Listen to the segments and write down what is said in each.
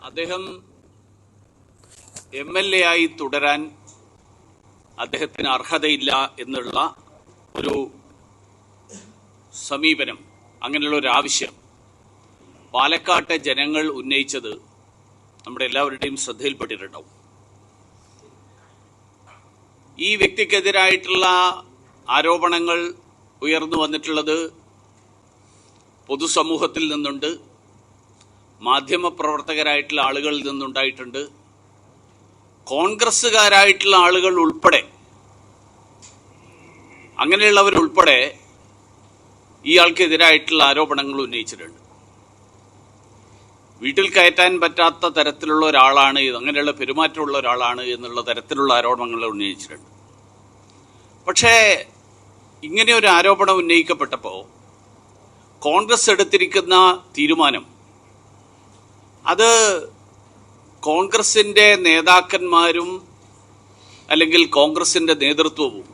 അദ്ദേഹം MLA ആയി തുടരാൻ അദ്ദേഹത്തിന് അർഹതയില്ല എന്നുള്ള ഒരു സമീപനം, അങ്ങനെയുള്ള ഒരു ആവശ്യം പാലക്കാട്ടെ ജനങ്ങൾ ഉന്നയിച്ചത് നമ്മുടെ എല്ലാവരുടെയും ശ്രദ്ധയിൽപ്പെട്ടിട്ടുണ്ടാവും. ഈ വ്യക്തിക്കെതിരായിട്ടുള്ള ആരോപണങ്ങൾ ഉയർന്നു വന്നിട്ടുള്ളത് പൊതുസമൂഹത്തിൽ നിന്നുണ്ട്, മാധ്യമപ്രവർത്തകരായിട്ടുള്ള ആളുകളിൽ നിന്നുണ്ടായിട്ടുണ്ട്, കോൺഗ്രസ്സുകാരായിട്ടുള്ള ആളുകൾ ഉൾപ്പെടെ, അങ്ങനെയുള്ളവരുൾപ്പെടെ ഇയാൾക്കെതിരായിട്ടുള്ള ആരോപണങ്ങൾ ഉന്നയിച്ചിട്ടുണ്ട്. വീട്ടിൽ കയറ്റാൻ പറ്റാത്ത തരത്തിലുള്ള ഒരാളാണ്, അങ്ങനെയുള്ള പെരുമാറ്റമുള്ള ഒരാളാണ് എന്നുള്ള തരത്തിലുള്ള ആരോപണങ്ങൾ ഉന്നയിച്ചിട്ടുണ്ട്. പക്ഷേ ഇങ്ങനെ ഒരു ആരോപണം ഉന്നയിക്കപ്പെട്ടപ്പോൾ കോൺഗ്രസ് എടുത്തിരിക്കുന്ന തീരുമാനം, അത് കോൺഗ്രസിൻ്റെ നേതാക്കന്മാരും അല്ലെങ്കിൽ കോൺഗ്രസിൻ്റെ നേതൃത്വവും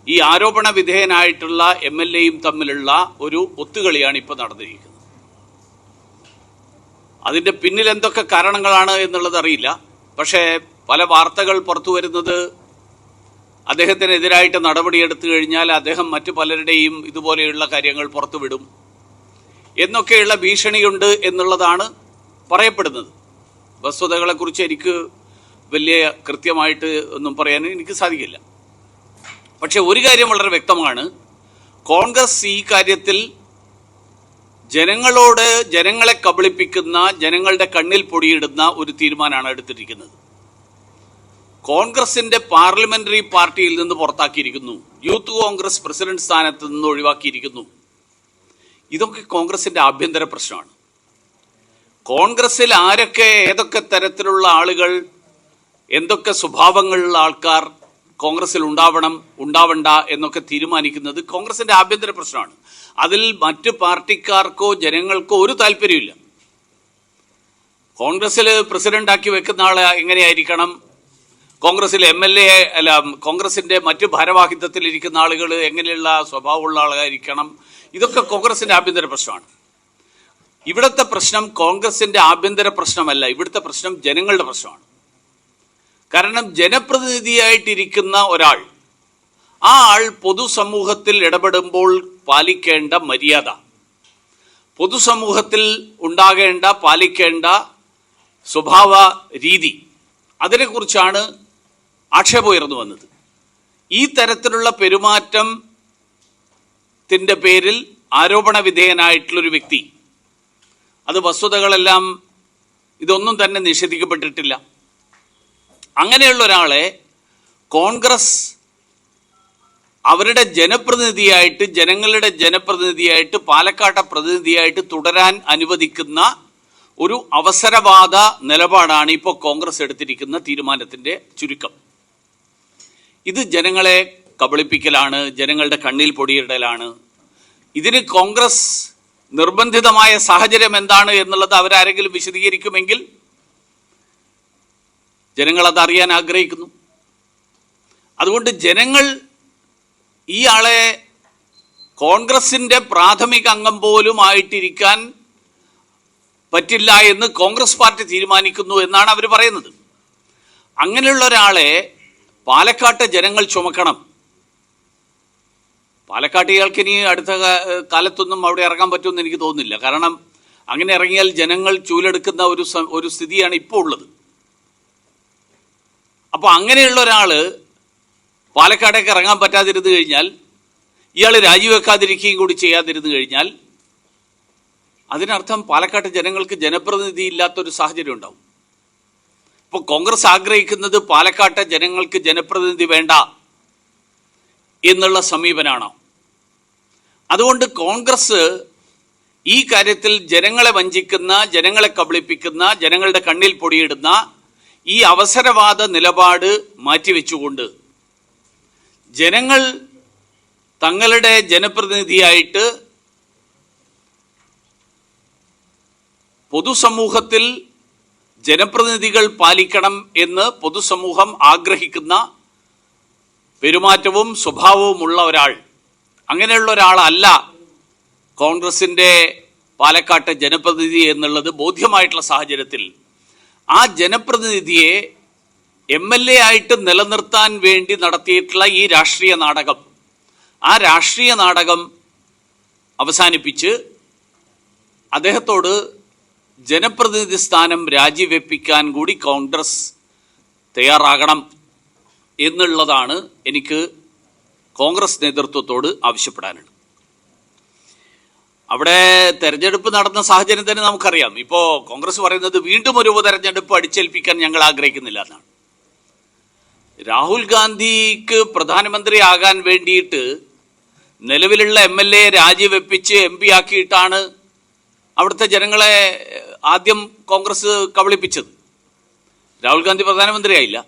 ഈ ആരോപണ വിധേയനായിട്ടുള്ള MLAയും തമ്മിലുള്ള ഒരു ഒത്തുകളിയാണ് ഇപ്പോൾ നടന്നിരിക്കുന്നത്. അതിൻ്റെ പിന്നിൽ എന്തൊക്കെ കാരണങ്ങളാണ് എന്നുള്ളത് അറിയില്ല. പക്ഷേ പല വാർത്തകൾ പുറത്തു വരുന്നത് അദ്ദേഹത്തിനെതിരായിട്ട് നടപടിയെടുത്തു കഴിഞ്ഞാൽ അദ്ദേഹം മറ്റു പലരുടെയും ഇതുപോലെയുള്ള കാര്യങ്ങൾ പുറത്തുവിടും എന്നൊക്കെയുള്ള ഭീഷണിയുണ്ട് എന്നുള്ളതാണ് പറയപ്പെടുന്നത്. വസ്തുതകളെക്കുറിച്ച് എനിക്ക് വലിയ കൃത്യമായിട്ട് ഒന്നും പറയാൻ എനിക്ക് സാധിക്കില്ല. പക്ഷെ ഒരു കാര്യം വളരെ വ്യക്തമാണ്, കോൺഗ്രസ് ഈ കാര്യത്തിൽ ജനങ്ങളെ കബളിപ്പിക്കുന്ന, ജനങ്ങളുടെ കണ്ണിൽ പൊടിയിടുന്ന ഒരു തീരുമാനമാണ് എടുത്തിരിക്കുന്നത്. കോൺഗ്രസിന്റെ പാർലമെന്ററി പാർട്ടിയിൽ നിന്ന് പുറത്താക്കിയിരിക്കുന്നു, യൂത്ത് കോൺഗ്രസ് പ്രസിഡന്റ് സ്ഥാനത്ത് നിന്ന് ഒഴിവാക്കിയിരിക്കുന്നു. ഇതൊക്കെ കോൺഗ്രസിന്റെ ആഭ്യന്തര പ്രശ്നമാണ്. കോൺഗ്രസിൽ ആരൊക്കെ, ഏതൊക്കെ തരത്തിലുള്ള ആളുകൾ, എന്തൊക്കെ സ്വഭാവങ്ങളുള്ള ആൾക്കാർ കോൺഗ്രസിൽ ഉണ്ടാവണ്ട എന്നൊക്കെ തീരുമാനിക്കുന്നത് കോൺഗ്രസിന്റെ ആഭ്യന്തര പ്രശ്നമാണ്. അതിൽ മറ്റ് പാർട്ടിക്കാർക്കോ ജനങ്ങൾക്കോ ഒരു താല്പര്യമില്ല. കോൺഗ്രസിൽ പ്രസിഡന്റാക്കി വെക്കുന്ന ആളെ എങ്ങനെയായിരിക്കണം, കോൺഗ്രസിൽ MLA അല്ല കോൺഗ്രസിന്റെ മറ്റ് ഭാരവാഹിത്വത്തിൽ ഇരിക്കുന്ന ആളുകൾ എങ്ങനെയുള്ള സ്വഭാവമുള്ള ആളായിരിക്കണം, ഇതൊക്കെ കോൺഗ്രസിന്റെ ആഭ്യന്തര പ്രശ്നമാണ്. ഇവിടുത്തെ പ്രശ്നം കോൺഗ്രസിന്റെ ആഭ്യന്തര പ്രശ്നമല്ല, ഇവിടുത്തെ പ്രശ്നം ജനങ്ങളുടെ പ്രശ്നമാണ്. കാരണം ജനപ്രതിനിധിയായിട്ടിരിക്കുന്ന ഒരാൾ, ആ ആൾ പൊതുസമൂഹത്തിൽ ഇടപെടുമ്പോൾ പാലിക്കേണ്ട മര്യാദ, പൊതുസമൂഹത്തിൽ പാലിക്കേണ്ട സ്വഭാവ രീതി, അതിനെക്കുറിച്ചാണ് ആക്ഷേപം ഉയർന്നു വന്നത്. ഈ തരത്തിലുള്ള പെരുമാറ്റത്തിൻ്റെ പേരിൽ ആരോപണ വിധേയനായിട്ടുള്ളൊരു വ്യക്തി, അത് വസ്തുതകളെല്ലാം ഇതൊന്നും തന്നെ നിഷേധിക്കപ്പെട്ടിട്ടില്ല. അങ്ങനെയുള്ള ഒരാളെ കോൺഗ്രസ് അവരുടെ ജനപ്രതിനിധിയായിട്ട്, ജനങ്ങളുടെ ജനപ്രതിനിധിയായിട്ട്, പാലക്കാട്ടെ പ്രതിനിധിയായിട്ട് തുടരാൻ അനുവദിക്കുന്ന ഒരു അവസരവാദ നിലപാടാണ് ഇപ്പോൾ കോൺഗ്രസ് എടുത്തിരിക്കുന്ന തീരുമാനത്തിൻ്റെ ചുരുക്കം. ഇത് ജനങ്ങളെ കബളിപ്പിക്കലാണ്, ജനങ്ങളുടെ കണ്ണിൽ പൊടിയിടലാണ്. ഇതിന് കോൺഗ്രസ് നിർബന്ധിതമായ സാഹചര്യം എന്താണ് എന്നുള്ളത് അവരാരെങ്കിലും വിശദീകരിക്കുമെങ്കിൽ ജനങ്ങൾ അതറിയാൻ ആഗ്രഹിക്കുന്നു. അതുകൊണ്ട് ജനങ്ങൾ ഈ ആളെ കോൺഗ്രസിന്റെ പ്രാഥമിക അംഗം പോലും ആയിട്ടിരിക്കാൻ പറ്റില്ല എന്ന് കോൺഗ്രസ് പാർട്ടി തീരുമാനിക്കുന്നു എന്നാണ് അവർ പറയുന്നത്. അങ്ങനെയുള്ള ഒരാളെ പാലക്കാട്ടെ ജനങ്ങൾ ചുമക്കണം. പാലക്കാട്ട് ഇയാൾക്ക് ഇനി അടുത്ത കാലത്തൊന്നും അവിടെ ഇറങ്ങാൻ പറ്റുമെന്ന് എനിക്ക് തോന്നുന്നില്ല. കാരണം അങ്ങനെ ഇറങ്ങിയാൽ ജനങ്ങൾ ചൂലെടുക്കുന്ന ഒരു സ്ഥിതിയാണ് ഇപ്പോൾ ഉള്ളത്. അപ്പോൾ അങ്ങനെയുള്ള ഒരാള് പാലക്കാടേക്ക് ഇറങ്ങാൻ പറ്റാതിരുന്നു കഴിഞ്ഞാൽ, ഇയാൾ രാജിവെക്കാതിരിക്കുകയും കൂടി ചെയ്യാതിരുന്നു കഴിഞ്ഞാൽ, അതിനർത്ഥം പാലക്കാട്ടെ ജനങ്ങൾക്ക് ജനപ്രതിനിധി ഇല്ലാത്തൊരു സാഹചര്യം ഉണ്ടാവും. ഇപ്പോൾ കോൺഗ്രസ് ആഗ്രഹിക്കുന്നത് പാലക്കാട്ടെ ജനങ്ങൾക്ക് ജനപ്രതിനിധി വേണ്ട എന്നുള്ള സമീപനമാണോ? അതുകൊണ്ട് കോൺഗ്രസ് ഈ കാര്യത്തിൽ ജനങ്ങളെ വഞ്ചിക്കുന്ന, ജനങ്ങളെ കബളിപ്പിക്കുന്ന, ജനങ്ങളുടെ കണ്ണിൽ പൊടിയിടുന്ന ഈ അവസരവാദ നിലപാട് മാറ്റിവെച്ചുകൊണ്ട് ജനങ്ങൾ തങ്ങളുടെ ജനപ്രതിനിധിയായിട്ട് പൊതുസമൂഹത്തിൽ ജനപ്രതിനിധികൾ പാലിക്കണം എന്ന് പൊതുസമൂഹം ആഗ്രഹിക്കുന്ന പെരുമാറ്റവും സ്വഭാവവും ഉള്ള ഒരാൾ, അങ്ങനെയുള്ള ഒരാളല്ല കോൺഗ്രസിൻ്റെ പാലക്കാട്ടെ ജനപ്രതിനിധി എന്നുള്ളത് ബോധ്യമായിട്ടുള്ള സാഹചര്യത്തിൽ ആ ജനപ്രതിനിധിയെ MLA ആയിട്ട് നിലനിർത്താൻ വേണ്ടി നടത്തിയിട്ടുള്ള ഈ രാഷ്ട്രീയ നാടകം, ആ രാഷ്ട്രീയ നാടകം അവസാനിപ്പിച്ച് അദ്ദേഹത്തോട് ജനപ്രതിനിധി സ്ഥാനം രാജിവെപ്പിക്കാൻ കൂടി കോൺഗ്രസ് തയ്യാറാകണം എന്നുള്ളതാണ് എനിക്ക് കോൺഗ്രസ് നേതൃത്വത്തോട് ആവശ്യപ്പെടാനുള്ളത്. അവിടെ തെരഞ്ഞെടുപ്പ് നടന്ന സാഹചര്യം തന്നെ നമുക്കറിയാം. ഇപ്പോൾ കോൺഗ്രസ് പറയുന്നത് വീണ്ടും ഒരു ഉപതെരഞ്ഞെടുപ്പ് അടിച്ചേൽപ്പിക്കാൻ ഞങ്ങൾ ആഗ്രഹിക്കുന്നില്ല എന്നാണ്. രാഹുൽ ഗാന്ധിക്ക് പ്രധാനമന്ത്രി ആകാൻ വേണ്ടിയിട്ട് നിലവിലുള്ള MLA രാജിവെപ്പിച്ച് MP ആക്കിയിട്ടാണ് അവിടുത്തെ ജനങ്ങളെ ആദ്യം കോൺഗ്രസ് കബളിപ്പിച്ചത്. രാഹുൽ ഗാന്ധി പ്രധാനമന്ത്രിയായില്ല.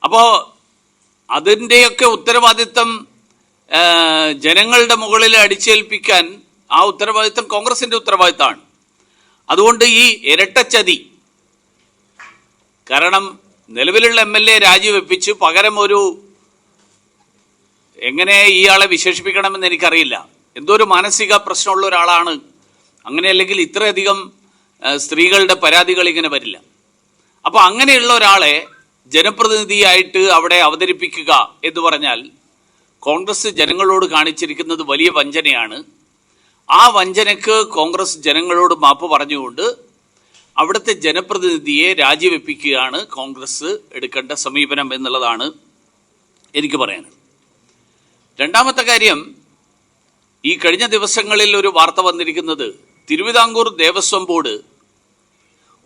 അപ്പോൾ അതിൻ്റെയൊക്കെ ഉത്തരവാദിത്തം ജനങ്ങളുടെ മുകളിൽ അടിച്ചേൽപ്പിക്കാൻ ആ ഉത്തരവാദിത്തം കോൺഗ്രസിന്റെ ഉത്തരവാദിത്തമാണ്. അതുകൊണ്ട് ഈ ഇരട്ടച്ചതി, കാരണം നിലവിലുള്ള MLA രാജിവെപ്പിച്ച് പകരം ഒരു, എങ്ങനെ ഇയാളെ വിശേഷിപ്പിക്കണമെന്ന് എനിക്കറിയില്ല, എന്തോ ഒരു മാനസിക പ്രശ്നമുള്ള ഒരാളാണ്. അങ്ങനെയല്ലെങ്കിൽ ഇത്രയധികം സ്ത്രീകളുടെ പരാതികൾ ഇങ്ങനെ വരില്ല. അപ്പോൾ അങ്ങനെയുള്ള ഒരാളെ ജനപ്രതിനിധിയായിട്ട് അവിടെ അവതരിപ്പിക്കുക എന്ന് പറഞ്ഞാൽ കോൺഗ്രസ് ജനങ്ങളോട് കാണിച്ചിരിക്കുന്നത് വലിയ വഞ്ചനയാണ്. ആ വഞ്ചനയ്ക്ക് കോൺഗ്രസ് ജനങ്ങളോട് മാപ്പ് പറഞ്ഞുകൊണ്ട് അവിടുത്തെ ജനപ്രതിനിധിയെ രാജിവെപ്പിക്കുകയാണ് കോൺഗ്രസ് എടുക്കേണ്ട സമീപനം എന്നുള്ളതാണ് എനിക്ക് പറയാനുള്ളത്. രണ്ടാമത്തെ കാര്യം, ഈ കഴിഞ്ഞ ദിവസങ്ങളിൽ ഒരു വാർത്ത വന്നിരിക്കുന്നത് തിരുവിതാംകൂർ ദേവസ്വം ബോർഡ്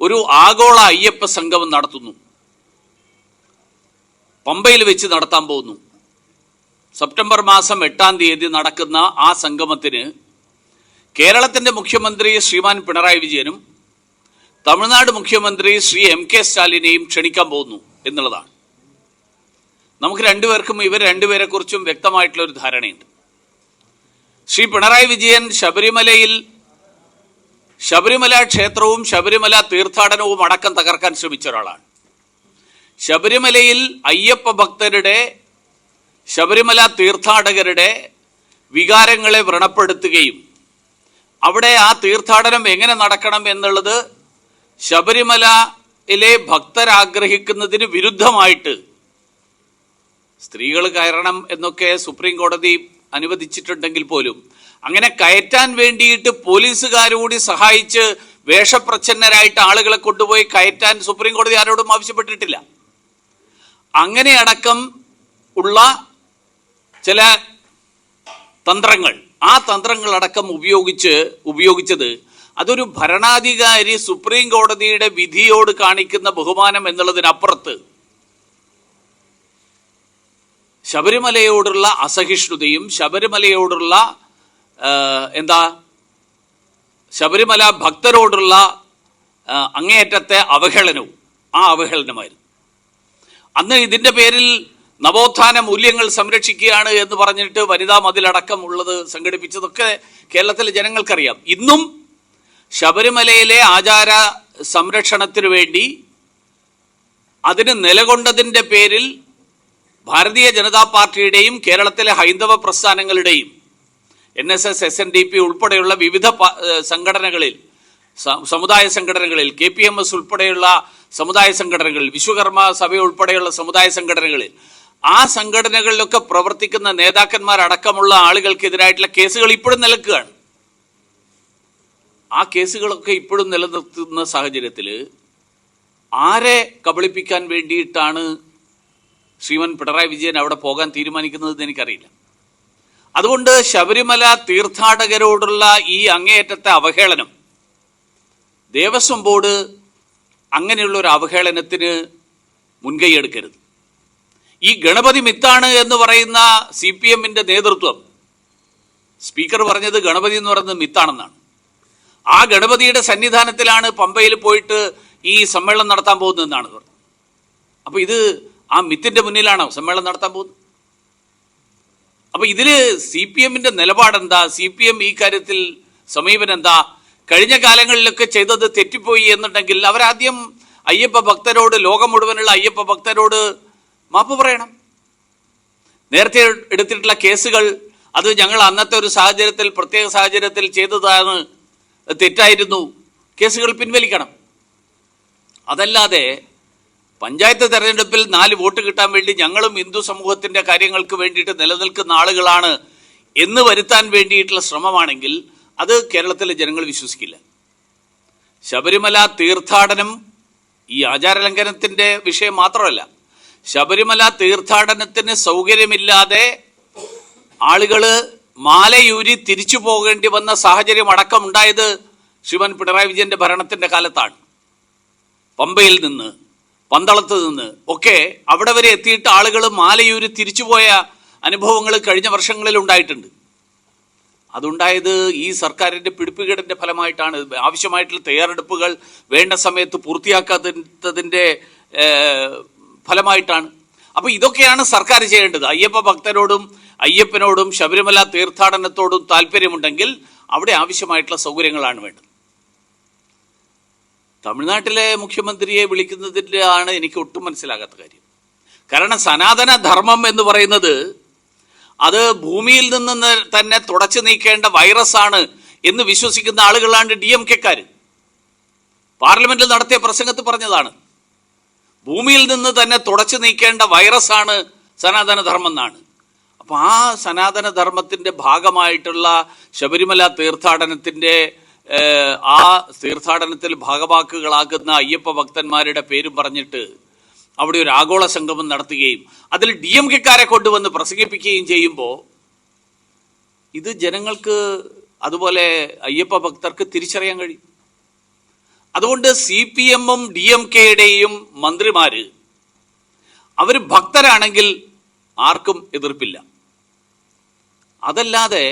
ഒരു ആഗോള അയ്യപ്പ സംഗമം നടത്തുന്നു, പമ്പയിൽ വെച്ച് നടത്താൻ പോകുന്നു. സെപ്റ്റംബർ മാസം 8-ാം തീയതി നടക്കുന്ന ആ സംഗമത്തിന് കേരളത്തിന്റെ മുഖ്യമന്ത്രി ശ്രീമാൻ പിണറായി വിജയനും തമിഴ്നാട് മുഖ്യമന്ത്രി ശ്രീ MK സ്റ്റാലിനെയും ക്ഷണിക്കാൻ പോകുന്നു എന്നുള്ളതാണ്. നമുക്ക് രണ്ടുപേർക്കും ഇവർ രണ്ടുപേരെ കുറിച്ചും വ്യക്തമായിട്ടുള്ള ഒരു ധാരണയുണ്ട്. ശ്രീ പിണറായി വിജയൻ ശബരിമല ക്ഷേത്രവും ശബരിമല തീർത്ഥാടനവും അടക്കം തകർക്കാൻ ശ്രമിച്ച ഒരാളാണ്. ശബരിമലയിൽ അയ്യപ്പ ഭക്തരുടെ, ശബരിമല തീർത്ഥാടകരുടെ വികാരങ്ങളെ വ്രണപ്പെടുത്തുകയും അവിടെ ആ തീർത്ഥാടനം എങ്ങനെ നടക്കണം എന്നുള്ളത് ശബരിമലയിലെ ഭക്തരാഗ്രഹിക്കുന്നതിന് വിരുദ്ധമായിട്ട് സ്ത്രീകൾ കയറണം എന്നൊക്കെ സുപ്രീം കോടതി അനുവദിച്ചിട്ടുണ്ടെങ്കിൽ പോലും അങ്ങനെ കയറ്റാൻ വേണ്ടിയിട്ട് പോലീസുകാരുകൂടി സഹായിച്ച് വേഷപ്രച്ഛന്നരായിട്ട് ആളുകളെ കൊണ്ടുപോയി കയറ്റാൻ സുപ്രീം കോടതി ആരോടും ആവശ്യപ്പെട്ടിട്ടില്ല. അങ്ങനെ അടക്കം ഉള്ള ചില തന്ത്രങ്ങൾ, ആ തന്ത്രങ്ങളടക്കം ഉപയോഗിച്ചത് അതൊരു ഭരണാധികാരി സുപ്രീം കോടതിയുടെ വിധിയോട് കാണിക്കുന്ന ബഹുമാനം എന്നുള്ളതിനപ്പുറത്ത് ശബരിമലയോടുള്ള അസഹിഷ്ണുതയും ശബരിമലയോടുള്ള ശബരിമല ഭക്തരോടുള്ള അങ്ങേയറ്റത്തെ അവഹേളനവും ആ അവഹേളനമായിരുന്നു. അന്ന് ഇതിന്റെ പേരിൽ നവോത്ഥാന മൂല്യങ്ങൾ സംരക്ഷിക്കുകയാണ് എന്ന് പറഞ്ഞിട്ട് വനിതാ മതിലടക്കം ഉള്ളത് സംഘടിപ്പിച്ചതൊക്കെ കേരളത്തിലെ ജനങ്ങൾക്കറിയാം. ഇന്നും ശബരിമലയിലെ ആചാര സംരക്ഷണത്തിനു വേണ്ടി അതിന് നിലകൊണ്ടതിന്റെ പേരിൽ ഭാരതീയ ജനതാ പാർട്ടിയുടെയും കേരളത്തിലെ ഹൈന്ദവ പ്രസ്ഥാനങ്ങളുടെയും NSS, SNDP ഉൾപ്പെടെയുള്ള വിവിധ സംഘടനകളിൽ, സമുദായ സംഘടനകളിൽ, KPMS ഉൾപ്പെടെയുള്ള സമുദായ സംഘടനകളിൽ, വിശ്വകർമ്മ സഭ ഉൾപ്പെടെയുള്ള സമുദായ സംഘടനകളിൽ, ആ സംഘടനകളിലൊക്കെ പ്രവർത്തിക്കുന്ന നേതാക്കന്മാരടക്കമുള്ള ആളുകൾക്കെതിരായിട്ടുള്ള കേസുകൾ ഇപ്പോഴും നിലക്കുകയാണ്. ആ കേസുകളൊക്കെ ഇപ്പോഴും നിലനിർത്തുന്ന സാഹചര്യത്തിൽ ആരെ കബളിപ്പിക്കാൻ വേണ്ടിയിട്ടാണ് ശ്രീമൻ പിണറായി വിജയൻ അവിടെ പോകാൻ തീരുമാനിക്കുന്നത് എനിക്കറിയില്ല. അതുകൊണ്ട് ശബരിമല തീർത്ഥാടകരോടുള്ള ഈ അങ്ങേയറ്റത്തെ അവഹേളനം, ദേവസ്വം ബോർഡ് അങ്ങനെയുള്ള ഒരു അവഹേളനത്തിന് മുൻകൈയെടുക്കരുത്. ഈ ഗണപതി മിത്താണ് എന്ന് പറയുന്ന CPM-ന്റെ നേതൃത്വം, സ്പീക്കർ പറഞ്ഞത് ഗണപതി എന്ന് പറയുന്നത് മിത്താണെന്നാണ്. ആ ഗണപതിയുടെ സന്നിധാനത്തിലാണ് പമ്പയിൽ പോയിട്ട് ഈ സമ്മേളനം നടത്താൻ പോകുന്നതെന്നാണ് പറഞ്ഞത്. അപ്പൊ ഇത് ആ മിത്തിന്റെ മുന്നിലാണോ സമ്മേളനം നടത്താൻ പോകുന്നത്? അപ്പൊ ഇതില് CPM-ന്റെ നിലപാടെന്താ? CPM ഈ കാര്യത്തിൽ സമീപനം എന്താ? കഴിഞ്ഞ കാലങ്ങളിലൊക്കെ ചെയ്തത് തെറ്റിപ്പോയി എന്നുണ്ടെങ്കിൽ അവരാദ്യം അയ്യപ്പ ഭക്തരോട്, ലോകം മുഴുവനുള്ള അയ്യപ്പ ഭക്തരോട് മാപ്പ് പറയണം. നേരത്തെ എടുത്തിട്ടുള്ള കേസുകൾ അത് ഞങ്ങൾ അന്നത്തെ ഒരു സാഹചര്യത്തിൽ, പ്രത്യേക സാഹചര്യത്തിൽ ചെയ്തതാണ് തെറ്റായിരുന്നു, കേസുകൾ പിൻവലിക്കണം. അതല്ലാതെ പഞ്ചായത്ത് തെരഞ്ഞെടുപ്പിൽ 4 വോട്ട് കിട്ടാൻ വേണ്ടി ഞങ്ങളും ഹിന്ദു സമൂഹത്തിന്റെ കാര്യങ്ങൾക്ക് വേണ്ടിയിട്ട് നിലനിൽക്കുന്ന ആളുകളാണ് എന്ന് വരുത്താൻ വേണ്ടിയിട്ടുള്ള ശ്രമമാണെങ്കിൽ അത് കേരളത്തിലെ ജനങ്ങൾ വിശ്വസിക്കില്ല. ശബരിമല തീർത്ഥാടനം ഈ ആചാരലംഘനത്തിന്റെ വിഷയം മാത്രമല്ല, ശബരിമല തീർത്ഥാടനത്തിന് സൗകര്യമില്ലാതെ ആളുകൾ മാലയൂരി തിരിച്ചു പോകേണ്ടി വന്ന സാഹചര്യം അടക്കം ഉണ്ടായത് ശ്രീമാൻ പിണറായി വിജയന്റെ ഭരണത്തിന്റെ കാലത്താണ്. പമ്പയിൽ നിന്ന്, പന്തളത്ത് നിന്ന് ഒക്കെ അവിടെ വരെ എത്തിയിട്ട് ആളുകൾ മാലയൂരി തിരിച്ചുപോയ അനുഭവങ്ങൾ കഴിഞ്ഞ വർഷങ്ങളിൽ ഉണ്ടായിട്ടുണ്ട്. അതുണ്ടായത് ഈ സർക്കാരിന്റെ പിടിപ്പുകേടിന്റെ ഫലമായിട്ടാണ്. ആവശ്യമായിട്ടുള്ള തയ്യാറെടുപ്പുകൾ വേണ്ട സമയത്ത് പൂർത്തിയാക്കാത്തതിന്റെ ഫലമായിട്ടാണ്. അപ്പൊ ഇതൊക്കെയാണ് സർക്കാർ ചെയ്യേണ്ടത്. അയ്യപ്പ ഭക്തരോടും അയ്യപ്പനോടും ശബരിമല തീർത്ഥാടനത്തോടും താല്പര്യമുണ്ടെങ്കിൽ അവിടെ ആവശ്യമായിട്ടുള്ള സൗകര്യങ്ങളാണ് വേണ്ടത്. തമിഴ്നാട്ടിലെ മുഖ്യമന്ത്രിയെ വിളിക്കുന്നതിൻ്റെ ആണ് എനിക്ക് ഒട്ടും മനസ്സിലാകാത്ത കാര്യം. കാരണം സനാതന ധർമ്മം എന്ന് പറയുന്നത് അത് ഭൂമിയിൽ നിന്ന് തന്നെ തുടച്ചു നീക്കേണ്ട വൈറസാണ് എന്ന് വിശ്വസിക്കുന്ന ആളുകളാണ് DMK-ക്കാർ. പാർലമെന്റിൽ നടത്തിയ പ്രസംഗത്തിൽ പറഞ്ഞതാണ്, ഭൂമിയിൽ നിന്ന് തന്നെ തുടച്ചു നീക്കേണ്ട വൈറസാണ് സനാതനധർമ്മം എന്നാണ്. അപ്പൊ ആ സനാതനധർമ്മത്തിന്റെ ഭാഗമായിട്ടുള്ള ശബരിമല തീർത്ഥാടനത്തിന്റെ ആ തീർത്ഥാടനത്തിൽ ഭാഗവാക്കുകളാകുന്ന അയ്യപ്പ ഭക്തന്മാരുടെ പേരും പറഞ്ഞിട്ട് അവിടെ ഒരു ആഗോള സംഗമം നടത്തുകയും അതിൽ DMK-ക്കാരെ കൊണ്ടുവന്ന് പ്രസംഗിപ്പിക്കുകയും ചെയ്യുമ്പോൾ ഇത് ജനങ്ങൾക്ക് അതുപോലെ അയ്യപ്പ ഭക്തർക്ക് തിരിച്ചറിയാൻ കഴിയും. അതുകൊണ്ട് CPM-ഉം DMK-യുടെയും മന്ത്രിമാര് അവർ ഭക്തരാണെങ്കിൽ ആർക്കും എതിർപ്പില്ല. അതല്ലാതെ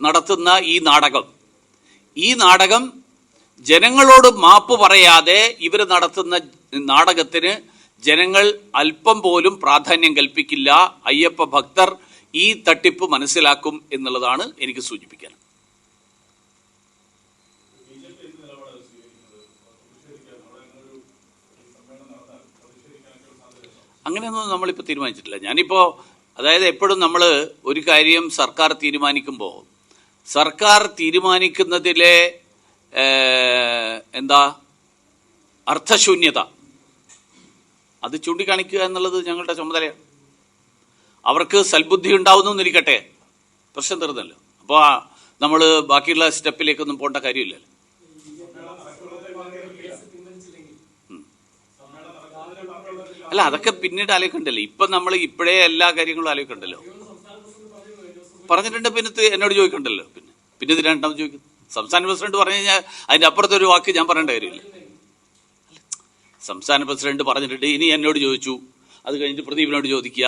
നടത്തുന്ന ഈ നാടകം ജനങ്ങളോട് മാപ്പ് പറയാതെ ഇവർ നടത്തുന്ന നാടകത്തിന് ജനങ്ങൾ അല്പം പോലും പ്രാധാന്യം കൽപ്പിക്കില്ല. അയ്യപ്പ ഭക്തർ ഈ തട്ടിപ്പ് മനസ്സിലാക്കും എന്നുള്ളതാണ് എനിക്ക് സൂചിപ്പിക്കാൻ. അങ്ങനെയൊന്നും നമ്മളിപ്പോൾ തീരുമാനിച്ചിട്ടില്ല. ഞാനിപ്പോൾ അതായത് എപ്പോഴും നമ്മൾ ഒരു കാര്യം സർക്കാർ തീരുമാനിക്കുമ്പോൾ സർക്കാർ തീരുമാനിക്കുന്നതിലെ അർത്ഥശൂന്യത അത് ചൂണ്ടിക്കാണിക്കുക എന്നുള്ളത് ഞങ്ങളുടെ ചുമതലയാണ്. അവർക്ക് സൽബുദ്ധി ഉണ്ടാവുന്നിരിക്കട്ടെ, പ്രശ്നം തീർന്നല്ലോ. അപ്പോൾ നമ്മൾ ബാക്കിയുള്ള സ്റ്റെപ്പിലേക്കൊന്നും പോകേണ്ട കാര്യമില്ലല്ലോ. അല്ല, അതൊക്കെ പിന്നീട് ആലോചിക്കണ്ടല്ലോ. ഇപ്പം നമ്മൾ ഇപ്പോഴേ എല്ലാ കാര്യങ്ങളും ആലോചിക്കണ്ടല്ലോ. പറഞ്ഞിട്ടുണ്ട്, പിന്നെ എന്നോട് ചോദിക്കണ്ടല്ലോ. പിന്നെ ഇത് രണ്ടാമത് ചോദിക്കും. സംസ്ഥാന പ്രസിഡന്റ് പറഞ്ഞു കഴിഞ്ഞാൽ അതിൻ്റെ അപ്പുറത്തൊരു വാക്ക് ഞാൻ പറയേണ്ട കാര്യമില്ല. സംസ്ഥാന പ്രസിഡന്റ് പറഞ്ഞിട്ടുണ്ട്, ഇനി എന്നോട് ചോദിച്ചു, അത് കഴിഞ്ഞിട്ട് പ്രദീപിനോട് ചോദിക്കുക,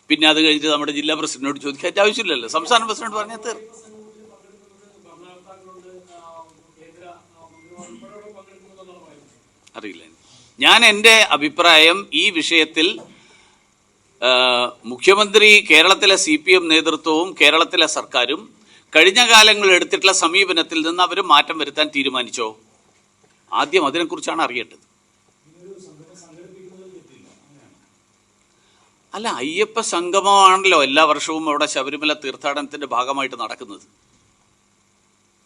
പിന്നെ അത് കഴിഞ്ഞിട്ട് നമ്മുടെ ജില്ലാ പ്രസിഡന്റിനോട് ചോദിക്കുക. അതിൻ്റെ ആവശ്യമില്ലല്ലോ. സംസ്ഥാന പ്രസിഡന്റ് പറഞ്ഞാൽ തീർ. അറിയില്ല. ഞാൻ എൻ്റെ അഭിപ്രായം ഈ വിഷയത്തിൽ മുഖ്യമന്ത്രി, കേരളത്തിലെ CPM നേതൃത്വവും കേരളത്തിലെ സർക്കാരും കഴിഞ്ഞ കാലങ്ങളിൽ എടുത്തിട്ടുള്ള സമീപനത്തിൽ നിന്ന് അവർ മാറ്റം വരുത്താൻ തീരുമാനിച്ചോ? ആദ്യം അതിനെക്കുറിച്ചാണ് അറിയേണ്ടത്. അല്ല, അയ്യപ്പ സംഗമമാണല്ലോ എല്ലാ വർഷവും അവിടെ ശബരിമല തീർത്ഥാടനത്തിന്റെ ഭാഗമായിട്ട് നടക്കുന്നത്.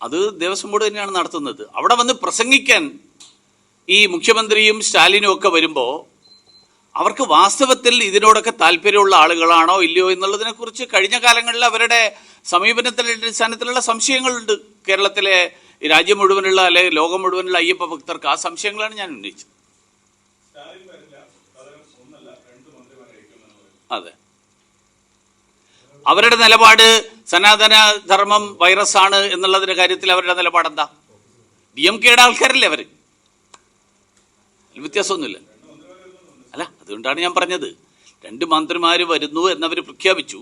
അത് ദേവസ്വം ബോർഡ് തന്നെയാണ് നടത്തുന്നത്. അവിടെ വന്ന് പ്രസംഗിക്കാൻ ഈ മുഖ്യമന്ത്രിയും സ്റ്റാലിനും ഒക്കെ വരുമ്പോൾ അവർക്ക് വാസ്തവത്തിൽ ഇതിനോടൊക്കെ താല്പര്യമുള്ള ആളുകളാണോ ഇല്ലയോ എന്നുള്ളതിനെ കുറിച്ച് കഴിഞ്ഞ കാലങ്ങളിൽ അവരുടെ സമീപനത്തിന്റെ അടിസ്ഥാനത്തിലുള്ള സംശയങ്ങളുണ്ട്. കേരളത്തിലെ രാജ്യം മുഴുവനുള്ള അല്ലെങ്കിൽ ലോകം മുഴുവനുള്ള അയ്യപ്പ ഭക്തർക്ക് ആ സംശയങ്ങളാണ് ഞാൻ ഉന്നയിച്ചത്. അതെ, അവരുടെ നിലപാട് സനാതന ധർമ്മം വൈറസാണ് എന്നുള്ളതിന്റെ കാര്യത്തിൽ അവരുടെ നിലപാടെന്താ? DMK-യുടെ ആൾക്കാരല്ലേ അവര്, വ്യത്യാസമൊന്നുമില്ല. അല്ല, അതുകൊണ്ടാണ് ഞാൻ പറഞ്ഞത്, 2 മന്ത്രിമാർ വരുന്നു എന്നവർ പ്രഖ്യാപിച്ചു.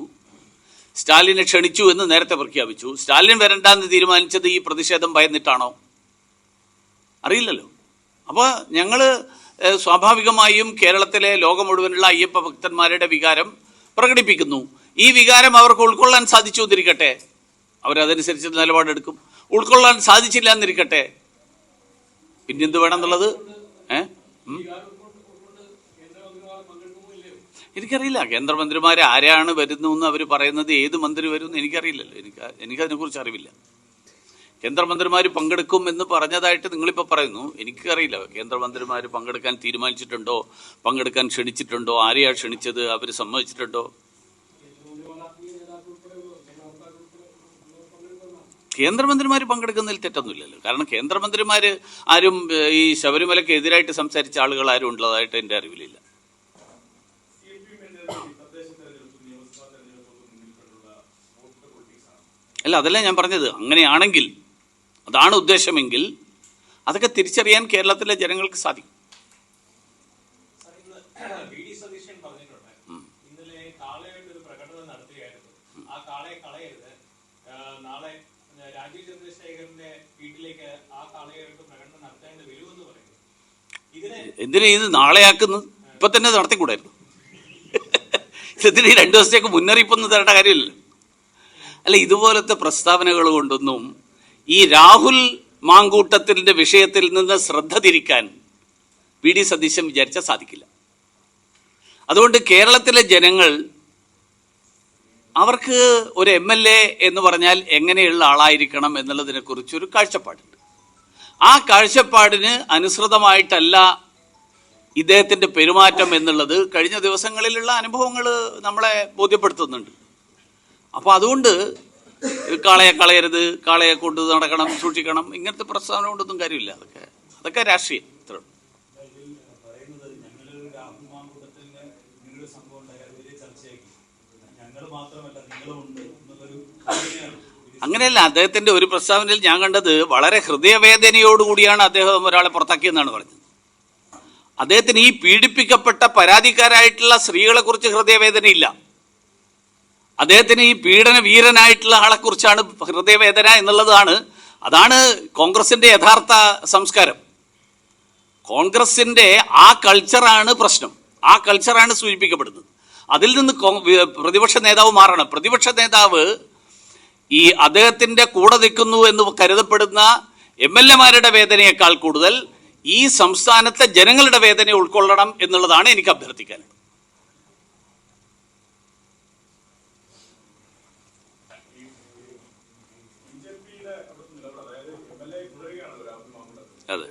സ്റ്റാലിനെ ക്ഷണിച്ചു എന്ന് നേരത്തെ പ്രഖ്യാപിച്ചു. സ്റ്റാലിൻ വരണ്ടെന്ന് തീരുമാനിച്ചത് ഈ പ്രതിഷേധം ഭയന്നിട്ടാണോ? അറിയില്ലല്ലോ. അപ്പോൾ ഞങ്ങൾ സ്വാഭാവികമായും കേരളത്തിലെ ലോകം മുഴുവനുള്ള അയ്യപ്പ ഭക്തന്മാരുടെ വികാരം പ്രകടിപ്പിക്കുന്നു. ഈ വികാരം അവർക്ക് ഉൾക്കൊള്ളാൻ സാധിച്ചു എന്നിരിക്കട്ടെ, അവരതനുസരിച്ച് നിലപാടെടുക്കും. ഉൾക്കൊള്ളാൻ സാധിച്ചില്ല എന്നിരിക്കട്ടെ, പിന്നെന്ത് വേണമെന്നുള്ളത് എനിക്കറിയില്ല. കേന്ദ്രമന്ത്രിമാർ ആരാണ് വരുന്നു എന്ന് അവർ പറയുന്നത്, ഏത് മന്ത്രി വരുമെന്ന് എനിക്കറിയില്ലല്ലോ. എനിക്കതിനെക്കുറിച്ച് അറിവില്ല. കേന്ദ്രമന്ത്രിമാർ പങ്കെടുക്കും എന്ന് പറഞ്ഞതായിട്ട് നിങ്ങളിപ്പോൾ പറയുന്നു. എനിക്കറിയില്ല കേന്ദ്രമന്ത്രിമാർ പങ്കെടുക്കാൻ തീരുമാനിച്ചിട്ടുണ്ടോ, പങ്കെടുക്കാൻ ക്ഷണിച്ചിട്ടുണ്ടോ, ആരെയാണ് ക്ഷണിച്ചത്, അവർ സമ്മതിച്ചിട്ടുണ്ടോ? കേന്ദ്രമന്ത്രിമാർ പങ്കെടുക്കുന്നതിൽ തെറ്റൊന്നുമില്ലല്ലോ. കാരണം കേന്ദ്രമന്ത്രിമാർ ആരും ഈ ശബരിമലയ്ക്ക് എതിരായിട്ട് സംസാരിച്ച ആളുകൾ ആരും ഉള്ളതായിട്ട് എൻ്റെ അറിവിലില്ല. അല്ല, അതല്ല ഞാൻ പറഞ്ഞത്. അങ്ങനെയാണെങ്കിൽ, അതാണ് ഉദ്ദേശമെങ്കിൽ അതൊക്കെ തിരിച്ചറിയാൻ കേരളത്തിലെ ജനങ്ങൾക്ക് സാധിക്കും. എന്തിനാ ഇത് നാളെയാക്കുന്നത്? ഇപ്പൊ തന്നെ നടത്തിക്കൂടായിരുന്നു? ഇതിന് 2 ദിവസത്തേക്ക് മുന്നറിയിപ്പൊന്നും തരേണ്ട കാര്യമില്ലല്ലോ. അല്ല, ഇതുപോലത്തെ പ്രസ്താവനകൾ കൊണ്ടൊന്നും ഈ രാഹുൽ മാങ്കൂട്ടത്തിന്റെ വിഷയത്തിൽ നിന്ന് ശ്രദ്ധ തിരിക്കാൻ വി ഡി സതീശൻ വിചാരിച്ചാൽ സാധിക്കില്ല. അതുകൊണ്ട് കേരളത്തിലെ ജനങ്ങൾ അവർക്ക് ഒരു MLA എന്ന് പറഞ്ഞാൽ എങ്ങനെയുള്ള ആളായിരിക്കണം എന്നുള്ളതിനെ കുറിച്ചൊരു കാഴ്ചപ്പാടുണ്ട്. ആ കാഴ്ചപ്പാടിന് അനുസൃതമായിട്ടല്ല ഇദ്ദേഹത്തിന്റെ പെരുമാറ്റം എന്നുള്ളത് കഴിഞ്ഞ ദിവസങ്ങളിലുള്ള അനുഭവങ്ങൾ നമ്മളെ ബോധ്യപ്പെടുത്തുന്നുണ്ട്. അപ്പോൾ അതുകൊണ്ട് കാളയെ കളയരുത്, കാളയെ കൊണ്ട് നടക്കണം, സൂക്ഷിക്കണം, ഇങ്ങനത്തെ പ്രസ്താവന കൊണ്ടൊന്നും കാര്യമില്ല. അതൊക്കെ രാഷ്ട്രീയം. ഇത്ര അങ്ങനെയല്ല. അദ്ദേഹത്തിന്റെ ഒരു പ്രസ്താവനയിൽ ഞാൻ കണ്ടത് വളരെ ഹൃദയവേദനയോടുകൂടിയാണ് അദ്ദേഹം ഒരാളെ പുറത്താക്കിയെന്നാണ് പറഞ്ഞത്. അദ്ദേഹത്തിന് ഈ പീഡിപ്പിക്കപ്പെട്ട പരാതിക്കാരായിട്ടുള്ള സ്ത്രീകളെ കുറിച്ച് ഹൃദയവേദനയില്ല. അദ്ദേഹത്തിന് ഈ പീഡന വീരനായിട്ടുള്ള ആളെക്കുറിച്ചാണ് ഹൃദയവേദന എന്നുള്ളതാണ്. അതാണ് കോൺഗ്രസിന്റെ യഥാർത്ഥ സംസ്കാരം. കോൺഗ്രസിന്റെ ആ കൾച്ചറാണ് പ്രശ്നം. ആ കൾച്ചറാണ് സൂചിപ്പിക്കപ്പെടുന്നത്. അതിൽ നിന്ന് പ്രതിപക്ഷ നേതാവ് മാറണം. പ്രതിപക്ഷ നേതാവ് ഈ അദ്ദേഹത്തിന്റെ കൂടെ നിൽക്കുന്നു എന്ന് കരുതപ്പെടുന്ന MLA-മാരുടെ വേദനയേക്കാൾ കൂടുതൽ ഈ സംസ്ഥാനത്തെ ജനങ്ങളുടെ വേദന ഉൾക്കൊള്ളണം എന്നുള്ളതാണ് എനിക്ക് അഭ്യർത്ഥിക്കാനുള്ളത്. അതെ,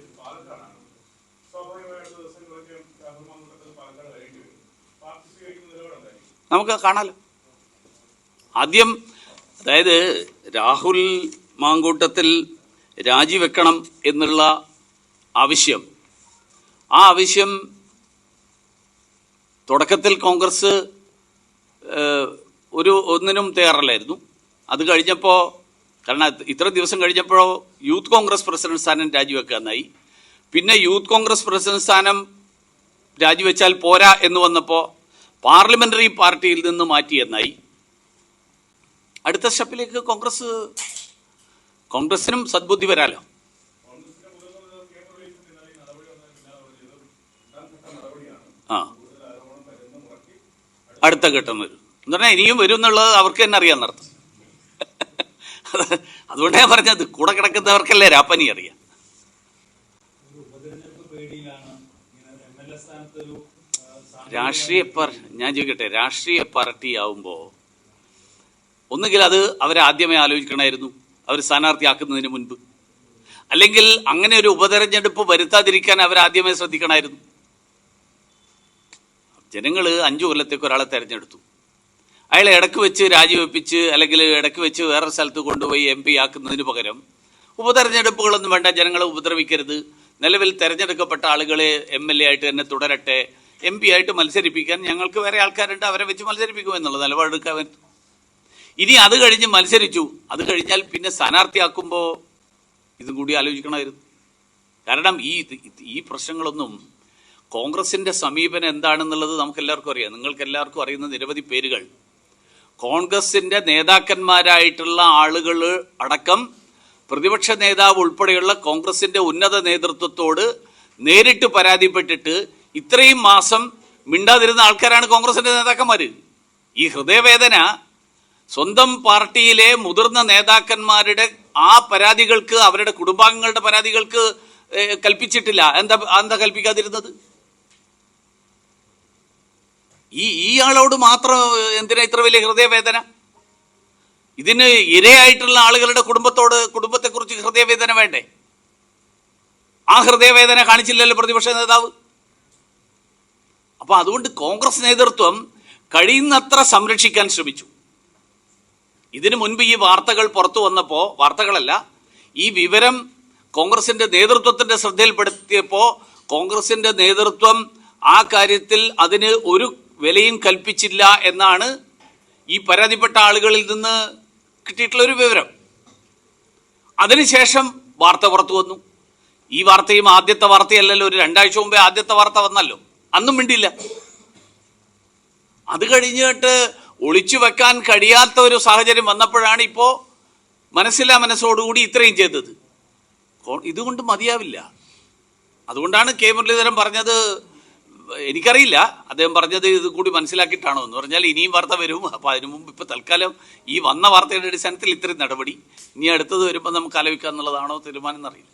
നമുക്ക് കാണാലോ. ആദ്യം, അതായത് രാഹുൽ മാങ്കൂട്ടത്തിൽ രാജിവെക്കണം എന്നുള്ള ആവശ്യം, ആ ആവശ്യം തുടക്കത്തിൽ കോൺഗ്രസ് ഒന്നിനും തയ്യാറല്ലായിരുന്നു. അത് കഴിഞ്ഞപ്പോൾ, കാരണം ഇത്ര ദിവസം കഴിഞ്ഞപ്പോൾ യൂത്ത് കോൺഗ്രസ് പ്രസിഡന്റ് സ്ഥാനം രാജിവെക്കാനായി. പിന്നെ യൂത്ത് കോൺഗ്രസ് പ്രസിഡന്റ് സ്ഥാനം രാജിവെച്ചാൽ പോരാ എന്ന് വന്നപ്പോൾ പാർലമെന്ററി പാർട്ടിയിൽ നിന്ന് മാറ്റിയെന്നായി. അടുത്ത സ്റ്റെപ്പിലേക്ക് കോൺഗ്രസിനും സദ്ബുദ്ധി വരാലോ. ആ, അടുത്ത ഘട്ടം വരും എന്ന് പറഞ്ഞാൽ ഇനിയും വരും എന്നുള്ളത് അവർക്ക് തന്നെ അറിയാമെന്നർത്ഥം. അതുകൊണ്ടാണ് ഞാൻ പറഞ്ഞത്, കൂടെ കിടക്കുന്നവർക്കല്ലേ രാപ്പനി അറിയാം. ഞാൻ ചോദിക്കട്ടെ, രാഷ്ട്രീയ പാർട്ടി ആവുമ്പോൾ ഒന്നുകിൽ അത് അവരാദ്യമേ ആലോചിക്കണമായിരുന്നു, അവർ സ്ഥാനാർത്ഥിയാക്കുന്നതിന് മുൻപ്. അല്ലെങ്കിൽ അങ്ങനെ ഒരു ഉപതെരഞ്ഞെടുപ്പ് വരുത്താതിരിക്കാൻ അവരാദ്യമേ ശ്രദ്ധിക്കണമായിരുന്നു. ജനങ്ങൾ 5 കൊല്ലത്തേക്ക് ഒരാളെ തെരഞ്ഞെടുത്തു. അയാളെ ഇടയ്ക്ക് വെച്ച് രാജിവെപ്പിച്ച് അല്ലെങ്കിൽ ഇടയ്ക്ക് വെച്ച് വേറൊരു സ്ഥലത്ത് കൊണ്ടുപോയി MP ആക്കുന്നതിന് പകരം ഉപതെരഞ്ഞെടുപ്പുകളൊന്നും വേണ്ട, ജനങ്ങളെ ഉപദ്രവിക്കരുത്, നിലവിൽ തെരഞ്ഞെടുക്കപ്പെട്ട ആളുകളെ MLA ആയിട്ട് തന്നെ തുടരട്ടെ, MP ആയിട്ട് മത്സരിപ്പിക്കാൻ ഞങ്ങൾക്ക് വേറെ ആൾക്കാരുണ്ട്, അവരെ വെച്ച് മത്സരിപ്പിക്കും എന്നുള്ള നിലപാടെടുക്കാൻ പറ്റും. ഇനി അത് കഴിഞ്ഞ് മത്സരിച്ചു, അത് കഴിഞ്ഞാൽ പിന്നെ സ്ഥാനാർത്ഥിയാക്കുമ്പോൾ ഇതും കൂടി ആലോചിക്കണമായിരുന്നു. കാരണം ഈ പ്രശ്നങ്ങളൊന്നും, കോൺഗ്രസിന്റെ സമീപനം എന്താണെന്നുള്ളത് നമുക്കെല്ലാവർക്കും അറിയാം. നിങ്ങൾക്കെല്ലാവർക്കും അറിയുന്ന നിരവധി പേരുകൾ കോൺഗ്രസിന്റെ നേതാക്കന്മാരായിട്ടുള്ള ആളുകൾ അടക്കം പ്രതിപക്ഷ നേതാവ് ഉൾപ്പെടെയുള്ള കോൺഗ്രസിന്റെ ഉന്നത നേതൃത്വത്തോട് നേരിട്ട് പരാതിപ്പെട്ടിട്ട് ഇത്രയും മാസം മിണ്ടാതിരുന്ന ആൾക്കാരാണ് കോൺഗ്രസിന്റെ നേതാക്കന്മാർ. ഈ ഹൃദയവേദന സ്വന്തം പാർട്ടിയിലെ മുതിർന്ന നേതാക്കന്മാരുടെ ആ പരാതികൾക്ക്, അവരുടെ കുടുംബാംഗങ്ങളുടെ പരാതികൾക്ക് കൽപ്പിച്ചിട്ടില്ല. എന്താ കൽപ്പിക്കാതിരുന്നത്? ഇയാളോട് മാത്രം എന്തിനാ ഇത്ര വലിയ ഹൃദയവേദന? ഇതിന് ഇരയായിട്ടുള്ള ആളുകളുടെ കുടുംബത്തെക്കുറിച്ച് ഹൃദയവേദന വേണ്ടേ? ആ ഹൃദയവേദന കാണിച്ചില്ലല്ലോ പ്രതിപക്ഷ നേതാവ്. അപ്പൊ അതുകൊണ്ട് കോൺഗ്രസ് നേതൃത്വം കഴിയുന്നത്ര സംരക്ഷിക്കാൻ ശ്രമിച്ചു. ഇതിനു മുൻപ് ഈ വാർത്തകൾ പുറത്തു വന്നപ്പോൾ, വാർത്തകളല്ല, ഈ വിവരം കോൺഗ്രസിന്റെ നേതൃത്വത്തിന്റെ ശ്രദ്ധയിൽപ്പെടുത്തിയപ്പോൾ കോൺഗ്രസിന്റെ നേതൃത്വം ആ കാര്യത്തിൽ അതിന് ഒരു വിലയും കൽപ്പിച്ചില്ല എന്നാണ് ഈ പരാതിപ്പെട്ട ആളുകളിൽ നിന്ന് കിട്ടിയിട്ടുള്ള ഒരു വിവരം. അതിനുശേഷം വാർത്ത പുറത്തു വന്നു. ഈ വാർത്തയും ആദ്യത്തെ വാർത്തയല്ലല്ലോ, ഒരു 2 ആഴ്ച മുമ്പേ ആദ്യത്തെ വാർത്ത വന്നല്ലോ. അന്നും മിണ്ടില്ല. അത് കഴിഞ്ഞിട്ട് ഒളിച്ചു വെക്കാൻ കഴിയാത്ത ഒരു സാഹചര്യം വന്നപ്പോഴാണ് ഇപ്പോൾ മനസ്സോടുകൂടി ഇത്രയും ചെയ്തത്. ഇതുകൊണ്ട് മതിയാവില്ല. അതുകൊണ്ടാണ് കെ മുരളീധരൻ പറഞ്ഞത്, എനിക്കറിയില്ല അദ്ദേഹം പറഞ്ഞത് ഇത് കൂടി മനസ്സിലാക്കിയിട്ടാണോ എന്ന് പറഞ്ഞാൽ ഇനിയും വാർത്ത വരും. അപ്പോൾ അതിനു മുമ്പ് ഇപ്പോൾ തൽക്കാലം ഈ വന്ന വാർത്തയുടെ അടിസ്ഥാനത്തിൽ ഇത്രയും നടപടി, ഇനി അടുത്തത് വരുമ്പോൾ നമുക്ക് ആലോചിക്കുക എന്നുള്ളതാണോ തീരുമാനം എന്നറിയില്ല.